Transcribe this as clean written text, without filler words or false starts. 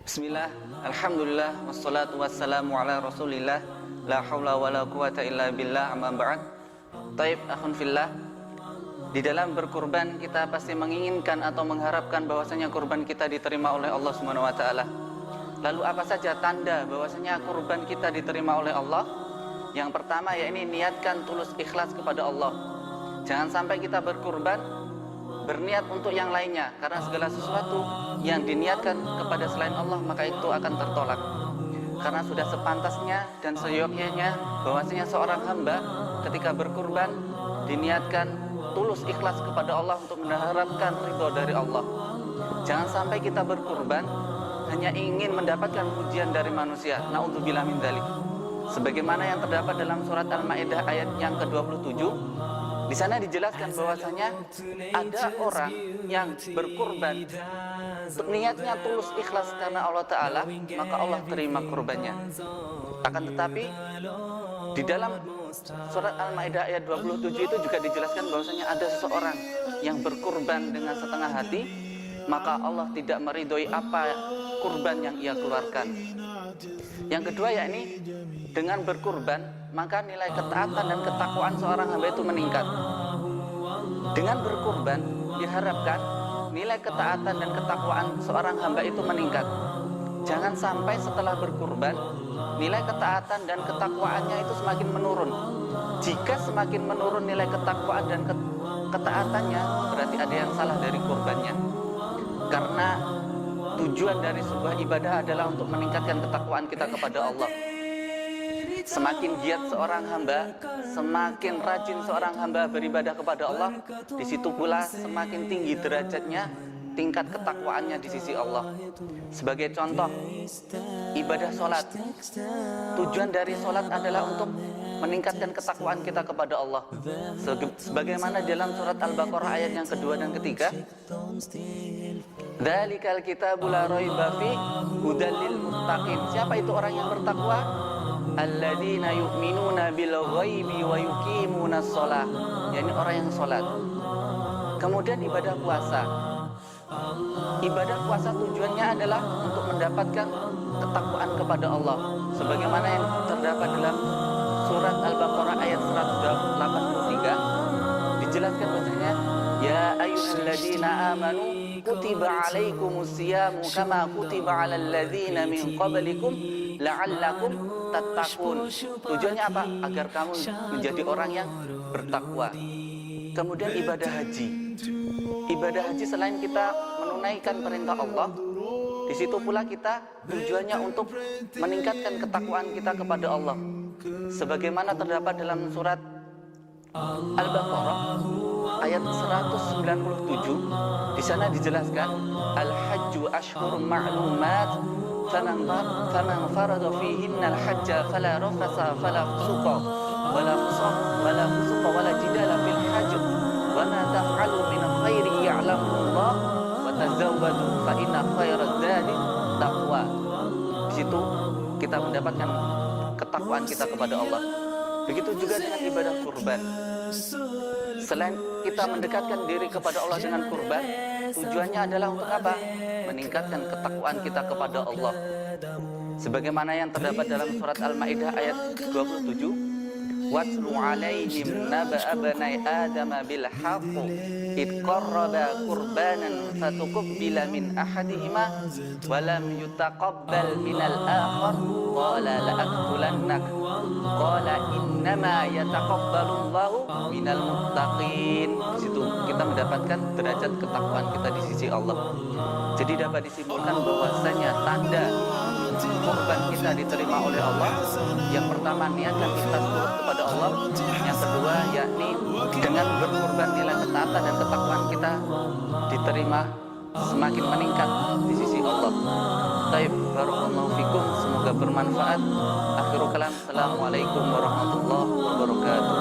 Bismillah, alhamdulillah, wassalatu wassalamu ala rasulillah, la hawla wa la quwata illa billah, amma ba'd. Taib, akhun fillah, di dalam berkurban kita pasti menginginkan atau mengharapkan bahwasanya kurban kita diterima oleh Allah Subhanahu wa taala. Lalu apa saja tanda bahwasanya kurban kita diterima oleh Allah? Yang pertama yakni niatkan tulus ikhlas kepada Allah. Jangan sampai kita berkurban berniat untuk yang lainnya, karena segala sesuatu yang diniatkan kepada selain Allah maka itu akan tertolak. Karena sudah sepantasnya dan seyogyanya bahwasanya seorang hamba ketika berkurban diniatkan tulus ikhlas kepada Allah untuk mengharapkan ridho dari Allah. Jangan sampai kita berkurban hanya ingin mendapatkan pujian dari manusia. Na'udzubillah min dzalik. Sebagaimana yang terdapat dalam surat Al-Maidah ayat yang ke-27, di sana dijelaskan bahwasanya ada orang yang berkurban niatnya tulus ikhlas karena Allah Ta'ala, maka Allah terima kurbannya. Akan tetapi di dalam surat Al-Maidah ayat 27 itu juga dijelaskan bahwasanya ada seseorang yang berkurban dengan setengah hati, maka Allah tidak meridhoi apa kurban yang ia keluarkan. Yang kedua yakni dengan berkurban maka nilai ketaatan dan ketakwaan seorang hamba itu meningkat. Dengan berkurban diharapkan nilai ketaatan dan ketakwaan seorang hamba itu meningkat. Jangan sampai setelah berkurban nilai ketaatan dan ketakwaannya itu semakin menurun. Jika semakin menurun nilai ketakwaan dan ketaatannya, berarti ada yang salah dari kurbannya. Karena tujuan dari sebuah ibadah adalah untuk meningkatkan ketakwaan kita kepada Allah. Semakin giat seorang hamba, semakin rajin seorang hamba beribadah kepada Allah, di situ pula semakin tinggi derajatnya, tingkat ketakwaannya di sisi Allah. Sebagai contoh, ibadah sholat. Tujuan dari sholat adalah untuk meningkatkan ketakwaan kita kepada Allah. Sebagaimana dalam surat Al-Baqarah ayat yang kedua dan ketiga, Dzalikal kitabu la raiba fi hudal lil muttaqin. Siapa itu orang yang bertakwa? Alladzina yu'minuna bil ghaibi wa yuqimunas shalah. Yani orang yang salat. Kemudian ibadah puasa. Ibadah puasa tujuannya adalah untuk mendapatkan ketakwaan kepada Allah. Sebagaimana yang terdapat dalam surat Al-Baqarah ayat 183 dijelaskan bahwasanya ya ayyuhalladzina amanu kutiba alaikumus siyamu kama kutiba alal ladzina min qablikum la'allakum tattaqun. Tujuannya apa? Agar kamu menjadi orang yang bertakwa. Kemudian ibadah haji. Ibadah haji selain kita menunaikan perintah Allah, di situ pula kita tujuannya untuk meningkatkan ketakwaan kita kepada Allah. Sebagaimana terdapat dalam surat Al-Baqarah ayat 197, di sana dijelaskan al-hajju ashhurun ma'lumat faman farada fihinna al-hajja fala rafasa fala fusuqa wala fusuqa wala jidala fil hajj wa ma taf'alu min khairin ya'lamu Allah wa tazawwadu fa inna khairaz zadi taqwa. Di situ kita mendapatkan ketakwaan kita kepada Allah. Begitu juga dengan ibadah kurban. Selain kita mendekatkan diri kepada Allah dengan kurban, tujuannya adalah untuk apa? Meningkatkan ketakwaan kita kepada Allah. Sebagaimana yang terdapat dalam surat Al-Maidah ayat 27, Watlu alaihim naba'a banai adama bil haqqi id qarraba qurbanan fatuqabbila min ahadihima wa lam yutaqabbal minal akhar qala la aqtulannak qala innama yataqabbalullahu minal muttaqin. Di situ kita mendapatkan derajat ketakwaan kita di sisi Allah. Jadi dapat disimpulkan bahwasanya tanda kurban kita diterima oleh Allah, yang pertama niatkan ikhlas tulus kepada Allah. Yang kedua yakni dengan berkurban nilai ketaatan dan ketakwaan kita diterima semakin meningkat di sisi Allah. Taib, barakallahu fikum, semoga bermanfaat. Akhirul kalam, assalamualaikum warahmatullahi wabarakatuh.